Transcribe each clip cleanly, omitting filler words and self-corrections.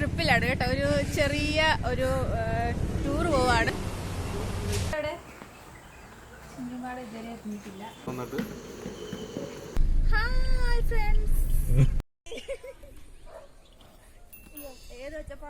ട്രിപ്പിലാണ് കേട്ടോ. ഒരു ചെറിയ ഒരു ടൂർ പോവാണ്. Hi friends. ഏത് വെച്ചപ്പോ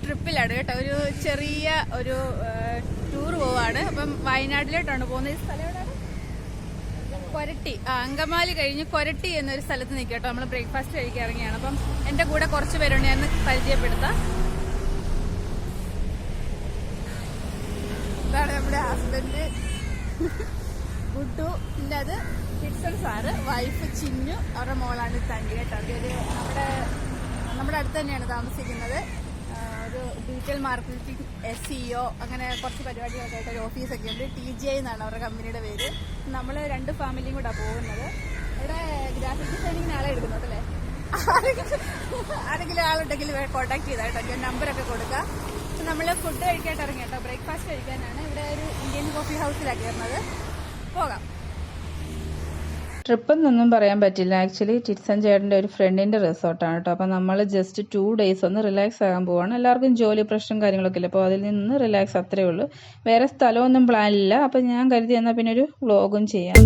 ട്രിപ്പിലാണ് കേട്ടോ. ഒരു ചെറിയ ഒരു ടൂർ പോവാണ്. അപ്പം വയനാട്ടിലോട്ടാണ് പോകുന്നത്. ഈ സ്ഥലം എവിടെയാണ്? കൊരട്ടി. അങ്കമാലി കഴിഞ്ഞ് കൊരട്ടി എന്നൊരു സ്ഥലത്ത് നിൽക്കുക കേട്ടോ. നമ്മൾ ബ്രേക്ക്ഫാസ്റ്റ് കഴിക്കാൻ ഇറങ്ങിയാണ്. അപ്പം എൻ്റെ കൂടെ കുറച്ച് പേരുണ്ട്, ഞാൻ പരിചയപ്പെടുത്താം. ഇതാണ് നമ്മുടെ ഹസ്ബൻഡ് ഗുഡു. പിന്നെ അത് ടിറ്റ്സൺ സാറ്, വൈഫ് ചിന്നു, അവരുടെ മോളാണ് തണ്ടി കേട്ടോ. ഒരു നമ്മുടെ അടുത്ത് തന്നെയാണ് താമസിക്കുന്നത്. ഒരു ഡീറ്റെയിൽ മാർക്കറ്റിംഗ് SEO അങ്ങനെ കുറച്ച് പരിപാടികളൊക്കെ ആയിട്ട് ഒരു ഓഫീസൊക്കെ ഉണ്ട്. TGI എന്നാണ് അവരുടെ കമ്പനിയുടെ പേര്. നമ്മൾ 2 ഫാമിലിയും കൂടെ പോകുന്നത്. ഇവിടെ ഗ്രാഫിക് ഡിസൈനിങ്ങിന് ആളെ എടുക്കുന്നത് അല്ലേ? ആരെങ്കിലും ആളുണ്ടെങ്കിൽ കോൺടാക്ട് ചെയ്താൽ കേട്ടോ. ഞാൻ നമ്പറൊക്കെ കൊടുക്കാം. നമ്മൾ ഫുഡ് കഴിക്കാനായിട്ട് ഇറങ്ങി കേട്ടോ. ബ്രേക്ക്ഫാസ്റ്റ് കഴിക്കാനാണ്. ഇവിടെ ഒരു ഇന്ത്യൻ കോഫി ഹൗസിലാണ് കയറുന്നത്. പോകാം. ട്രിപ്പ് എന്നൊന്നും പറയാൻ പറ്റില്ല. ആക്ച്വലി ടിറ്റ്സൺ ചേട്ടൻ്റെ ഒരു ഫ്രണ്ടിൻ്റെ റിസോർട്ടാണ് കേട്ടോ. അപ്പോൾ നമ്മൾ ജസ്റ്റ് 2 days ഒന്ന് റിലാക്സ് ആകാൻ പോവാണ്. എല്ലാവർക്കും ജോലി പ്രശ്നം കാര്യങ്ങളൊക്കെ ഇല്ല. അപ്പോൾ അതിൽ നിന്ന് റിലാക്സ് അത്രയേ ഉള്ളൂ. വേറെ സ്ഥലമൊന്നും പ്ലാനില്ല. അപ്പോൾ ഞാൻ കരുതി എന്നാൽ പിന്നെ ഒരു വ്ളോഗും ചെയ്യാം.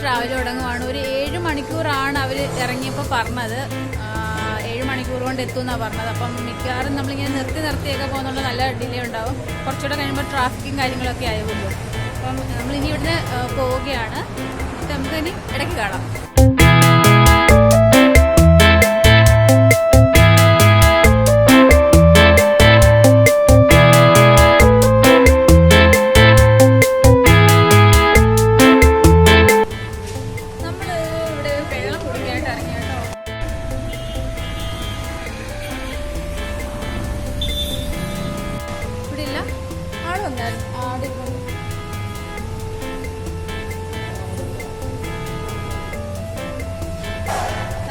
ട്രാവൽ തുടങ്ങുവാണ്. ഒരു 7 മണിക്കൂറാണ് അവർ ഇറങ്ങിയപ്പോൾ പറഞ്ഞത്. 7 മണിക്കൂർ കൊണ്ട് എത്തുമെന്നാണ് പറഞ്ഞത്. അപ്പം മിക്കവാറും നമ്മളിങ്ങനെ നിർത്തിയൊക്കെ പോകുന്നുള്ള നല്ല ഡിലേ ഉണ്ടാവും. കുറച്ചുകൂടെ കഴിയുമ്പോൾ ട്രാഫിക്കും കാര്യങ്ങളൊക്കെ ആയതുള്ളൂ. അപ്പം നമ്മളിനി ഇവിടുന്ന് പോവുകയാണ്. നമുക്കിനി ഇടയ്ക്ക് കാണാം.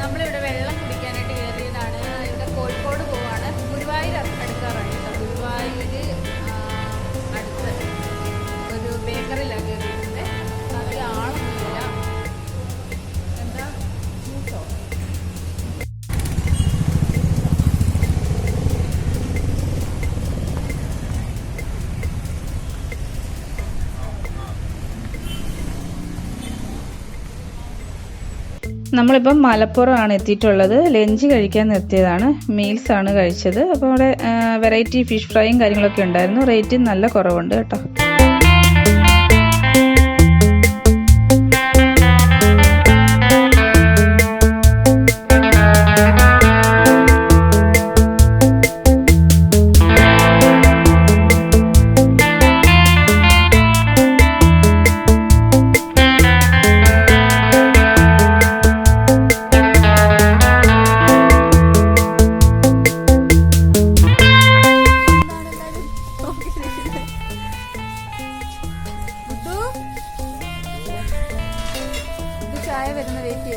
നമ്മളിവിടെ വെള്ളം കുടിക്കാനായിട്ട് കയറിയതാണ്. ഇവിടെ കോഴിക്കോട് പോവാണ്. ഗുരുവായൂർ അടുക്കാറാണ് കേട്ടോ. ഗുരുവായൂർ അടുത്ത് ഒരു ബേക്കറിയിലാണ് കയറിയിട്ടുണ്ട്. നല്ല ആളൊന്നുമില്ല. എന്താ ജ്യൂസോ? നമ്മളിപ്പം മലപ്പുറമാണ് എത്തിയിട്ടുള്ളത്. ലഞ്ച് കഴിക്കാൻ നിർത്തിയതാണ്. മീൽസ് ആണ് കഴിച്ചത്. അപ്പോൾ അവിടെ വെറൈറ്റി ഫിഷ് ഫ്രൈയും കാര്യങ്ങളൊക്കെ ഉണ്ടായിരുന്നു. റേറ്റ് നല്ല കുറവുണ്ട് കേട്ടോ. ചായ വരുന്ന വെയിറ്റ്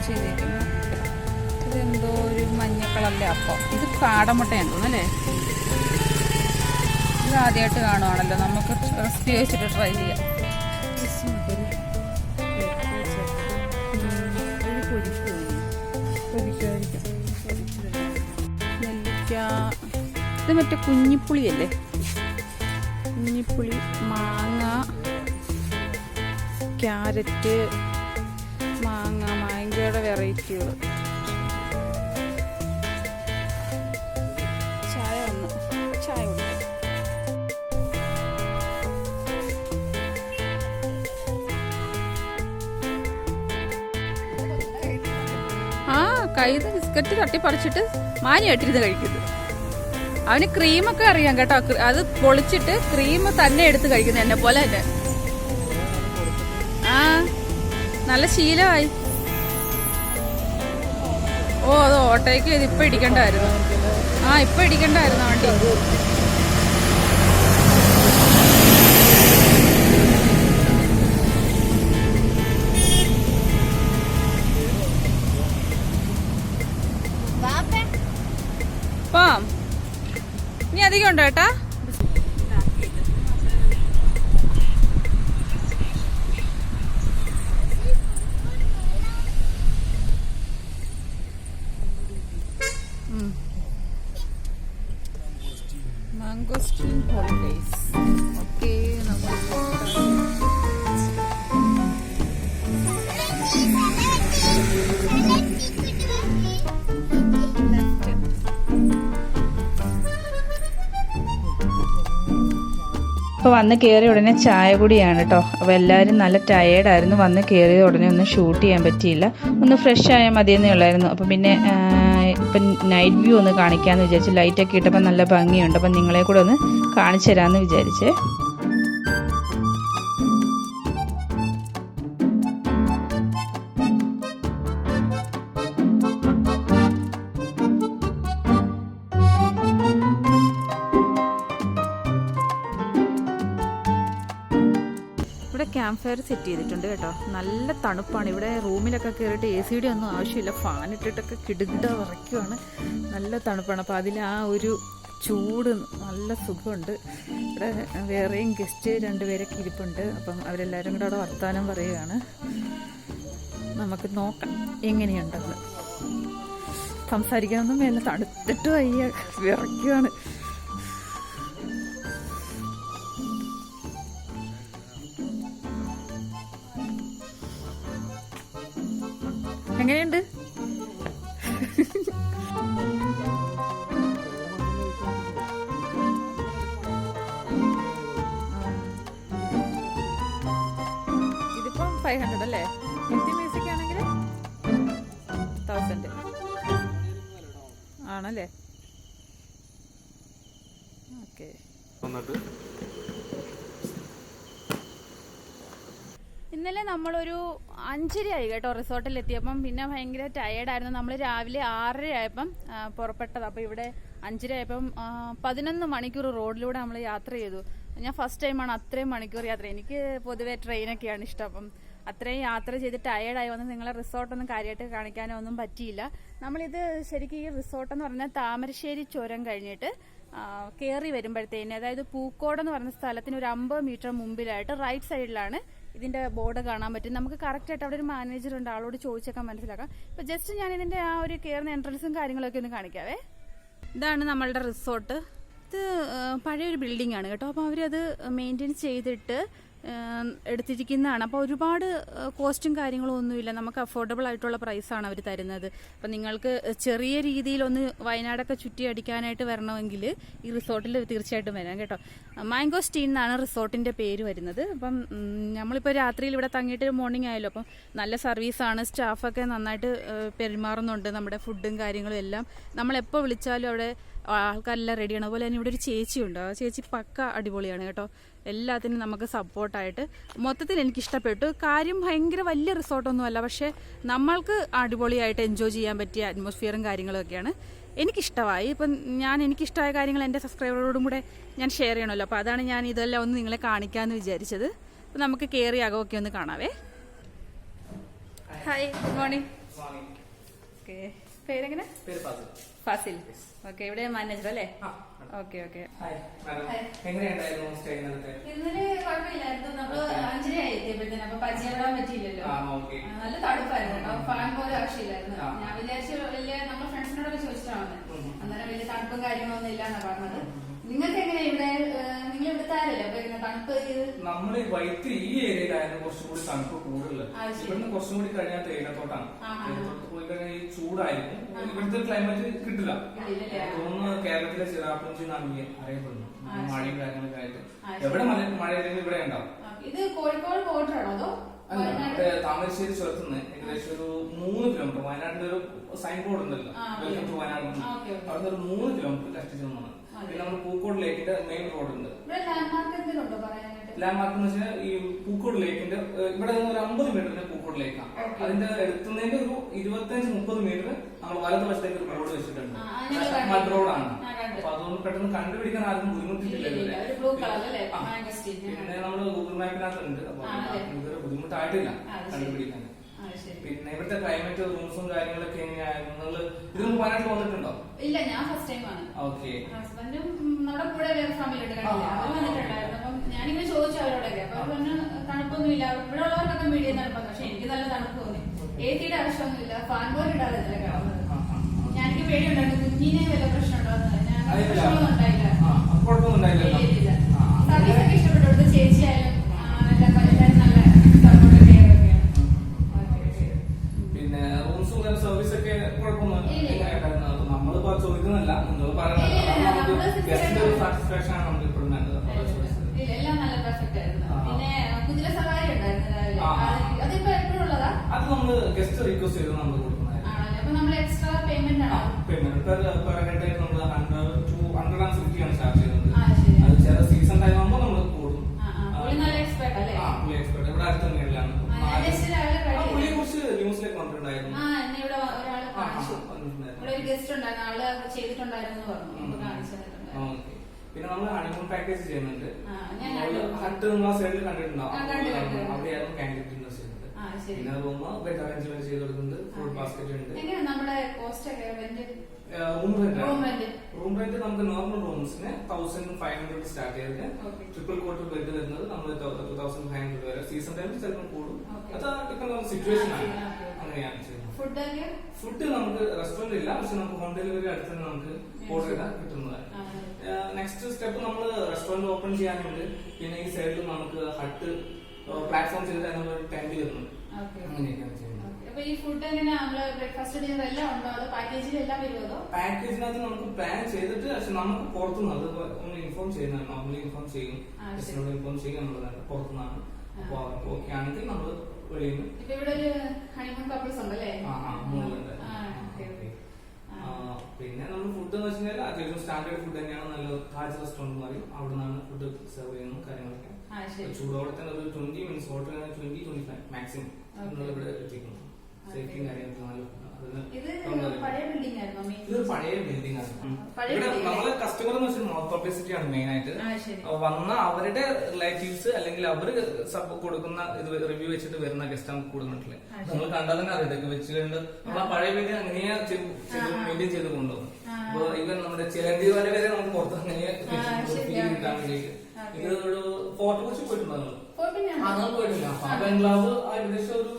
ചെയ്തിരിക്കുന്നു. ഇതെന്തോ ഒരു മഞ്ഞ കളറിലെ അപ്പം. ഇത് കാടമുട്ടയാണ് തോന്നുന്നല്ലേ? ഇത് ആദ്യമായിട്ട് കാണുവാണല്ലോ. നമുക്ക് റെസിപ്പി വെച്ചിട്ട് ട്രൈ ചെയ്യാം. നെല്ലിക്ക ഇത് മറ്റേ കുഞ്ഞിപ്പുളിയല്ലേ, കുഞ്ഞിപ്പുളി, മാങ്ങ, ക്യാരറ്റ്, മാങ്കയുടെ വെറൈറ്റികൾ. ചായ കുടിക്കും. കയ്യിൽ ബിസ്ക്കറ്റ് തട്ടിപ്പറിച്ചിട്ട് മാനിയായിട്ടിരുന്ന് കഴിക്കുന്നു. അവന് ക്രീമൊക്കെ അറിയാം കേട്ടോ, അത് പൊളിച്ചിട്ട് ക്രീം തന്നെ എടുത്ത് കഴിക്കുന്നു, എന്നെ പോലെ തന്നെ. ആ നല്ല ശീലമായി. ഓ അത് ഓട്ടോയ്ക്ക് ഇപ്പൊ ഇടിക്കണ്ടായിരുന്നു. ഇപ്പൊ ഇടിക്കണ്ടായിരുന്നു വണ്ടി. ഇനി അധികം ഉണ്ടോ ഏട്ടാ? Mangosteen holidays. ഓക്കെ, നമ്മൾ അപ്പോൾ വന്ന് കയറിയ ഉടനെ ചായ കൂടിയാണ് കേട്ടോ. അപ്പോൾ എല്ലാവരും നല്ല ടയേർഡായിരുന്നു. വന്ന് കയറിയ ഉടനെ ഒന്നും ഷൂട്ട് ചെയ്യാൻ പറ്റിയില്ല, ഒന്ന് ഫ്രഷ് ആയാൽ മതിയെന്നേ ഉള്ളായിരുന്നു. അപ്പോൾ പിന്നെ ഇപ്പം നൈറ്റ് വ്യൂ ഒന്ന് കാണിക്കാമെന്ന് വിചാരിച്ചു. ലൈറ്റൊക്കെ ഇട്ടപ്പോൾ നല്ല ഭംഗിയുണ്ട്. അപ്പം നിങ്ങളെ കൂടെ ഒന്ന് കാണിച്ചു തരാമെന്ന് വിചാരിച്ചേ. ക്യാമ്പ് ഫയർ സെറ്റ് ചെയ്തിട്ടുണ്ട് കേട്ടോ. നല്ല തണുപ്പാണ് ഇവിടെ. റൂമിലൊക്കെ കയറിയിട്ട് AC ഒന്നും ആവശ്യമില്ല, ഫാൻ ഇട്ടിട്ടൊക്കെ കിടുകിട വിറയ്ക്കുവാണ്. നല്ല തണുപ്പാണ്. അപ്പോൾ അതിൽ ആ ഒരു ചൂട് നല്ല സുഖമുണ്ട്. ഇവിടെ വേറെയും ഗസ്റ്റ് 2 പേരൊക്കെ ഇരിപ്പുണ്ട്. അപ്പം അവരെല്ലാവരും കൂടെ അവിടെ വർത്താനം പറയുകയാണ്. നമുക്ക് നോക്കാം എങ്ങനെയുണ്ടെന്ന്. സംസാരിക്കാനൊന്നും വേണ്ട, തണുത്തിട്ട് വയ്യ, വിറയ്ക്കുവാണ്. എങ്ങനെയുണ്ട്? ഇതിപ്പം 500 അല്ലേ? ഹിന്ദി മ്യൂസിക് ആണെങ്കിൽ 1000 ആണല്ലേ? ഓക്കെ. ഇന്നലെ നമ്മളൊരു 5:30 ആയി കേട്ടോ റിസോർട്ടിൽ എത്തിയപ്പം. പിന്നെ ഭയങ്കര ടയേർഡായിരുന്നു. നമ്മൾ രാവിലെ 6:30 ആയപ്പം പുറപ്പെട്ടത്. അപ്പോൾ ഇവിടെ 5:30 ആയപ്പം 11 മണിക്കൂർ റോഡിലൂടെ നമ്മൾ യാത്ര ചെയ്തു. ഞാൻ ഫസ്റ്റ് ടൈമാണ് അത്രയും മണിക്കൂർ യാത്ര. എനിക്ക് പൊതുവേ ട്രെയിനൊക്കെയാണ് ഇഷ്ടം. അപ്പം അത്രയും യാത്ര ചെയ്ത് ടയേർഡായി വന്ന് നിങ്ങളെ റിസോർട്ടൊന്നും കാര്യമായിട്ട് കാണിക്കാനോ ഒന്നും പറ്റിയില്ല. നമ്മളിത് ശരിക്കും ഈ റിസോർട്ടെന്ന് പറഞ്ഞാൽ താമരശ്ശേരി ചുരം കഴിഞ്ഞിട്ട് കയറി വരുമ്പോഴത്തേന്, അതായത് പൂക്കോടെന്ന് പറഞ്ഞ സ്ഥലത്തിന് ഒരു 50 മീറ്റർ മുമ്പിലായിട്ട് റൈറ്റ് സൈഡിലാണ് ഇതിന്റെ ബോർഡ് കാണാൻ പറ്റും. നമുക്ക് കറക്റ്റ് ആയിട്ട് അവിടെ ഒരു മാനേജർ ഉണ്ട്, ആളോട് ചോദിച്ചൊക്കെ മനസ്സിലാക്കാം. ഇപ്പൊ ജസ്റ്റ് ഞാൻ ഇതിന്റെ ആ ഒരു കയറുന്ന എൻട്രൻസും കാര്യങ്ങളൊക്കെ ഒന്ന് കാണിക്കാവേ. ഇതാണ് നമ്മളുടെ റിസോർട്ട്. ഇത് പഴയൊരു ബിൽഡിംഗ് ആണ് കേട്ടോ. അപ്പോൾ അവരത് മെയിൻറ്റെയിൻ ചെയ്തിട്ട് എടുത്തിരിക്കുന്നതാണ്. അപ്പോൾ ഒരുപാട് കോസ്റ്റും കാര്യങ്ങളും ഒന്നുമില്ല, നമുക്ക് അഫോർഡബിൾ ആയിട്ടുള്ള പ്രൈസാണ് അവർ തരുന്നത്. അപ്പം നിങ്ങൾക്ക് ചെറിയ രീതിയിലൊന്ന് വയനാടൊക്കെ ചുറ്റി അടിക്കാനായിട്ട് വരണമെങ്കിൽ ഈ റിസോർട്ടിൽ തീർച്ചയായിട്ടും വരാം കേട്ടോ. മാംഗോസ്റ്റീൻ എന്നാണ് റിസോർട്ടിൻ്റെ പേര് വരുന്നത്. അപ്പം നമ്മളിപ്പോൾ രാത്രിയിൽ ഇവിടെ തങ്ങിയിട്ട് മോർണിംഗ് ആയല്ലോ, അപ്പം നല്ല സർവീസാണ്, സ്റ്റാഫൊക്കെ നന്നായിട്ട് പെരുമാറുന്നുണ്ട്. നമ്മുടെ ഫുഡും കാര്യങ്ങളും എല്ലാം നമ്മളെപ്പോൾ വിളിച്ചാലും അവിടെ ആൾക്കാരെല്ലാം റെഡിയാണ്. അതുപോലെ തന്നെ ഇവിടെ ഒരു ചേച്ചിയുണ്ട്, ആ ചേച്ചി പക്ക അടിപൊളിയാണ് കേട്ടോ. എല്ലാത്തിനും നമുക്ക് സപ്പോർട്ടായിട്ട്. മൊത്തത്തിൽ എനിക്കിഷ്ടപ്പെട്ടു. കാര്യം ഭയങ്കര വലിയ റിസോർട്ടൊന്നും അല്ല, പക്ഷേ നമ്മൾക്ക് അടിപൊളിയായിട്ട് എൻജോയ് ചെയ്യാൻ പറ്റിയ അറ്റ്മോസ്ഫിയറും കാര്യങ്ങളൊക്കെയാണ്. എനിക്കിഷ്ടമായി. ഇപ്പം എനിക്കിഷ്ടമായ കാര്യങ്ങൾ എൻ്റെ സബ്സ്ക്രൈബറോടും കൂടെ ഞാൻ ഷെയർ ചെയ്യണമല്ലോ. അപ്പോൾ അതാണ് ഞാൻ ഇതെല്ലാം ഒന്ന് നിങ്ങളെ കാണിക്കാമെന്ന് വിചാരിച്ചത്. അപ്പം നമുക്ക് കയറി അകമൊക്കെ ഒന്ന് കാണാവേ. Hi, good morning. ഓക്കെ, പേരെങ്ങനെ? ഫാസിൽ. ഓക്കെ, ഇവിടെ മാനേജർ അല്ലേ? Okay okay. ഇന്നലെ കുഴപ്പമില്ലായിരുന്നു. നമ്മള് 5:30 എത്തിയപ്പോഴത്തേന് അപ്പൊ പരിചയപ്പെടാൻ പറ്റിയില്ലല്ലോ. നല്ല തണുപ്പായിരുന്നു കേട്ടോ. ഫാൻ പോലും ആവശ്യമില്ലായിരുന്നു. ഞാൻ വിചാരിച്ചു വലിയ നമ്മുടെ ഫ്രണ്ട്സിനോടൊക്കെ ചോദിച്ചിട്ടാണ്. അന്നേരം വലിയ തണുപ്പും കാര്യങ്ങളൊന്നും ഇല്ലാന്നാ പറഞ്ഞത്. നിങ്ങൾക്ക് എങ്ങനെയാ ഇവിടെ, നിങ്ങൾ ഇവിടുത്തെ ആരല്ലേ അപ്പൊ ഇങ്ങനെ തണുപ്പ്? നമ്മള് വൈറ്റ് ഈ ഏരിയയിലായിരുന്നു കുറച്ചും കൂടി തണുപ്പ് കൂടുതൽ. ഇവിടുന്ന് കുറച്ചും കൂടി കഴിഞ്ഞാൽ തേയിലത്തോട്ടാണ്. തേയിലത്തോട്ട് പോയി കഴിഞ്ഞാൽ ഈ ചൂടായിരിക്കും. ഇവിടുത്തെ ക്ലൈമറ്റ് കിട്ടില്ല. തോന്നുന്നു കേരളത്തിലെ ചിറാപ്പുഞ്ചി എന്നാണ് അറിയപ്പെടുന്നു. മഴയും കാര്യങ്ങളൊക്കെ ആയിട്ട് എവിടെ മഴയില്ലെങ്കിൽ ഇവിടെ ഉണ്ടാവും. ഇത് കോഴിക്കോട് ബോർഡർ ആണോ അതോ? താമരശ്ശേരി ചുരത്തുനിന്ന് ഏകദേശം ഒരു 3 കിലോമീറ്റർ. വയനാടിന്റെ ഒരു സൈൻ ബോർഡ് ഉണ്ടല്ലോ, വെൽക്കം ടു വയനാട്. അവിടുന്ന് ഒരു 3 കിലോമീറ്റർ ലെഫ്റ്റ് ചെന്നാണ്. പിന്നെ നമ്മൾ പൂക്കോട് ലേക്കിന്റെ മെയിൻ റോഡ് ഉണ്ട്. ലാൻഡ്മാർക്ക് എന്ന് വെച്ചാൽ ഈ പൂക്കോട് ലേക്കിന്റെ ഇവിടെ നിന്ന് ഒരു 50 മീറ്ററിന്റെ പൂക്കോട് ലേക്കാണ്. അതിന്റെ എടുത്തുന്നതിന്റെ ഒരു 25-30 മീറ്റർ നമ്മൾ വലതുവശത്തേക്ക് ഒരു റോഡ് വെച്ചിട്ടുണ്ട്. മഡ് റോഡാണ്. അപ്പൊ അതുകൊണ്ട് പെട്ടെന്ന് കണ്ടുപിടിക്കാൻ ആർക്കും ബുദ്ധിമുട്ടിട്ടില്ല. പിന്നെ നമ്മള് ഗൂഗിൾ മാപ്പിനകത്ത് ഉണ്ട്. അപ്പൊ ഇതൊരു ബുദ്ധിമുട്ടായിട്ടില്ല കണ്ടുപിടിക്കാൻ. പിന്നെ ഇവിടുത്തെ ക്ലൈമറ്റ്, റൂംസും കാര്യങ്ങളൊക്കെ എങ്ങനെയായിരുന്നു? നിങ്ങൾ ഇതിന് വയനാട്ടിൽ വന്നിട്ടുണ്ടോ? ഇല്ല, ഞാൻ ഫസ്റ്റ് ടൈം ആണ്. ഓക്കെ. ഹസ്ബൻഡും നമ്മുടെ കൂടെ വേറെ ഫാമിലി ഉണ്ട്, വന്നിട്ടുണ്ടായിരുന്നു. അപ്പം ഞാനിങ്ങനെ ചോദിച്ചു അവരോടൊക്കെ. അപ്പൊ പറഞ്ഞു തണുപ്പൊന്നും ഇല്ല, ഇവിടെ ഉള്ളവർക്കൊക്കെ മീഡിയം തണുപ്പാണ്. പക്ഷെ എനിക്ക് നല്ല തണുപ്പ് തോന്നി. AC-യുടെ ആവശ്യമൊന്നുമില്ല, ഫാൻ പോലും ഇടാതെ കിടന്നത്. ഞാനെനിക്ക് പേടിയുണ്ടായിരുന്നു കുഞ്ഞിനെ വല്ല പ്രശ്നമുണ്ടോന്ന്. ഞാൻ പ്രശ്നമൊന്നും ഉണ്ടായില്ല. സർവീസ് ഒക്കെ ഇഷ്ടപ്പെട്ടു. ചേച്ചിയായാലും എല്ലാവരും നല്ല സപ്പോർട്ട് കെയർ ഒക്കെയാണ്. പിന്നെ റൂംസും സർവീസ് ഒക്കെ കുഴപ്പമൊന്നും നമ്മളിപ്പോ ചോദിക്കുന്നില്ല, നിങ്ങൾ പറയുന്നത് സാറ്റിസ്ഫാക്ഷൻ ആണ് നമുക്ക് ഇപ്പോഴും വേണ്ടത്. എല്ലാം നല്ല പെർഫെക്റ്റ് ആയിരുന്നു. പിന്നെ കുതിര സവാരി ഉണ്ടായിരുന്നു രാവിലെ. അതിപ്പോ എപ്പോഴും ഉള്ളതാ? അത് നമ്മള് ഗസ്റ്റ് റിക്വസ്റ്റ് ചെയ്ത് നമ്മൾ കൊടുക്കുന്നതായിരുന്നു. അപ്പൊ നമ്മൾ എക്സ്ട്രാ പേയ്മെന്റ് ആണോ? പേയ്മെന്റ് പെർ ഹെഡ് നമ്മൾ 150 ആണ് ചാർജ് ചെയ്യുന്നത്. അത് ചില സീസൺ ടൈം ആകുമ്പോൾ നമ്മൾ കൂടും. നല്ല എക്സ്പെർട്ട് അല്ലേ? പുള്ളി എക്സ്പെർട്ട് ഇവിടെ അടുത്ത മേളിലാണ്. പുള്ളിയെ കുറിച്ച് ന്യൂസിലേക്ക് കണ്ടിട്ടുണ്ടായിരുന്നു. ഇവിടെ ഒരാള് കാണിച്ചു. ഇവിടെ ഒരു ഗസ്റ്റ് ഉണ്ടായിരുന്നു, ആള് ചെയ്തിട്ടുണ്ടായിരുന്നു പറഞ്ഞു. കാണിച്ചിട്ടുണ്ട്. പിന്നെ നമ്മൾ ഹണിമൂൺ പാക്കേജ് ചെയ്യുന്നുണ്ട്. ഹട്ട് നമ്മൾ ആ സൈഡിൽ കണ്ടിട്ടുണ്ടാവും. അവിടെയായിരുന്നു കാൻഡിഡേറ്റ് ചെയ്യുന്നത്. പിന്നെ റൂം ബെഡ് അറേഞ്ച്മെന്റ് ചെയ്ത് കൊടുക്കുന്നുണ്ട്. ഫുഡ് ബാസ്കറ്റ് ഉണ്ട്. റൂം റെന്റ് നമുക്ക് നോർമൽ റൂംസിന് 1500 സ്റ്റാർട്ട് ചെയ്തിട്ട് ട്രിപ്പിൾ കോട്ട് ബെഡ് വരുന്നത് നമ്മൾ 2500 വരെ. സീസൺ ടൈമിൽ ചിലപ്പോൾ കൂടും. അത് ഡിപ്പെൻഡ് ഓൺ സിറ്റുവേഷൻ ആണ്. അങ്ങനെയാണ് ചെയ്യുന്നത്. ഫുഡ് നമുക്ക് റെസ്റ്റോറന്റ് ഇല്ല, പക്ഷെ നമുക്ക് ഹോം ഡെലിവറി അടുത്ത് തന്നെ നമുക്ക് ഓർഡർ ചെയ്താൽ കിട്ടുന്നതാണ്. നെക്സ്റ്റ് സ്റ്റെപ്പ് നമ്മൾ റെസ്റ്റോറന്റ് ഓപ്പൺ ചെയ്യാനുണ്ട്. പിന്നെ ഈ സൈഡിൽ നമുക്ക് ഹട്ട് പ്ലാറ്റ്ഫോം ചെയ്ത് നമ്മൾ ടെന്റ് വരുന്നുണ്ട്. അങ്ങനെയൊക്കെയാണ് ചെയ്യുന്നത്. പാക്കേജിനകത്ത് നമുക്ക് പ്ലാൻ ചെയ്തിട്ട്, പക്ഷെ നമുക്ക് പുറത്തുനിന്ന് അത് ഒന്ന് ഇൻഫോം ചെയ്യുന്നതാണ്. നോർമലി ഇൻഫോം ചെയ്യും, ഇൻഫോം ചെയ്യും നമ്മൾ പുറത്തുനിന്നാണ്. അപ്പൊ അവർക്ക് ഓക്കെ ആണെങ്കിൽ നമ്മൾ വെളിയിൽ പിന്നെ നമ്മൾ ഫുഡ് എന്ന് വെച്ചാൽ അത്യാവശ്യം സ്റ്റാൻഡേർഡ് ഫുഡ് തന്നെയാണ്. നല്ല താജ് റെസ്റ്റോറന്റ് പറയും, അവിടെ നിന്നാണ് ഫുഡ് സെർവ് ചെയ്യുന്നത് കാര്യങ്ങളൊക്കെ. ചൂടോടെ തന്നെ ഒരു 20 മിനിറ്റ്സ് ഹോട്ടൽ 20-25 മാക്സിമം ഇവിടെ എത്തിക്കുന്നു. സേഫ്റ്റിയും കാര്യങ്ങളൊക്കെ നല്ല. ഇതൊരു പഴയ ബിൽഡിംഗ് ആണ്. ഇവിടെ നമ്മളെ കസ്റ്റമർ എന്ന് വെച്ചാൽ മൗത്ത് പബ്ലിസിറ്റി ആണ് മെയിൻ ആയിട്ട്. വന്ന അവരുടെ റിലേറ്റീവ്സ് അല്ലെങ്കിൽ അവര് കൊടുക്കുന്ന ഇത് റിവ്യൂ വെച്ചിട്ട് വരുന്ന ഗസ്റ്റ് ആണ് കൂടുതൽ. നമ്മൾ കണ്ടാൽ തന്നെ അറിയാം ഇതൊക്കെ വെച്ച് കണ്ട് നമ്മൾ ആ പഴയ ബിൽഡിംഗ് അങ്ങനെയാ മെയിൻറ്റെയിൻ ചെയ്ത് കൊണ്ടുപോകും. അപ്പൊ ഇവൻ നമ്മുടെ ചിലന്തി വരെ നമുക്ക് പുറത്ത് അങ്ങനെ കിട്ടാൻ വേണ്ടിയിട്ട്. ഇത് ഒരു ഫോർട്ട് കൊച്ചി പോയിട്ടുണ്ടോ? പോയിട്ടില്ല. ബംഗ്ലാവ് ഏകദേശം ഒരു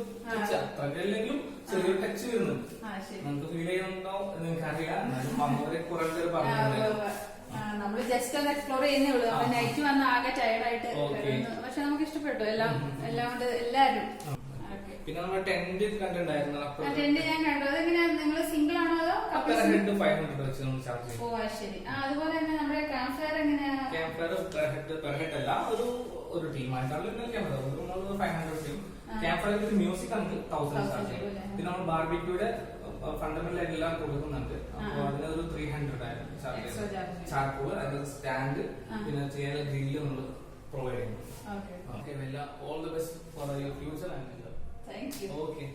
അത്രയല്ലെങ്കിലും ചെറിയൊരു ടച്ച് വരുന്നുണ്ട്. നമുക്ക് ഫീൽ ചെയ്യുന്നുണ്ടോ എന്ന് എനിക്കറിയില്ല. എന്നാലും വന്നവരെ കുറെ പേര് പറഞ്ഞിട്ടുണ്ടായിരുന്നു. നമ്മള് ജസ്റ്റ് ഒന്ന് എക്സ്പ്ലോർ ചെയ്യുന്നേ ഉള്ളൂ. അപ്പൊ നൈറ്റ് വന്ന് ആകെ ടയർഡായിട്ട്, പക്ഷെ നമുക്ക് ഇഷ്ടപ്പെട്ടു എല്ലാം കൊണ്ട് എല്ലാരും. പിന്നെ നമ്മൾ ടെന്റ് കണ്ടിട്ടുണ്ടായിരുന്നു. ടെന്റ് ഞാൻ കണ്ടു. അതെങ്ങനെയാ, നിങ്ങൾ സിംഗിൾ ആണോ അതോ ഹെഡ് 500 വെച്ച് നമ്മൾ ചാർജ് ചെയ്യും? ഓ ശരി. അതുപോലെ തന്നെ നമ്മുടെ ക്യാമ്പ് ഫയർ എങ്ങനെയാ? ക്യാമ്പ് ഫയർ പെർ ഹെഡ് അല്ല, ഒരു ടീമായിട്ടാണ് camp fire. 500 team camp fire with music നമുക്ക് 1000 ചാർജ് ചെയ്യും. പിന്നെ നമ്മൾ ബാർബിക്യൂടെ ഫണ്ടമെന്റൽ ആയിട്ട് എല്ലാം കൊടുക്കുന്നുണ്ട്. അപ്പൊ അതിനൊരു 300 ആയിരുന്നു ചാർജ് ചെയ്യും. ചാർക്കോൾ, അതിന്റെ സ്റ്റാൻഡ്, പിന്നെ ചെയ്യാൻ ഗ്രില്ല് നമ്മൾ പ്രൊവൈഡ് ചെയ്യുന്നു. Okay, all the best for your future. Thank you. Okay.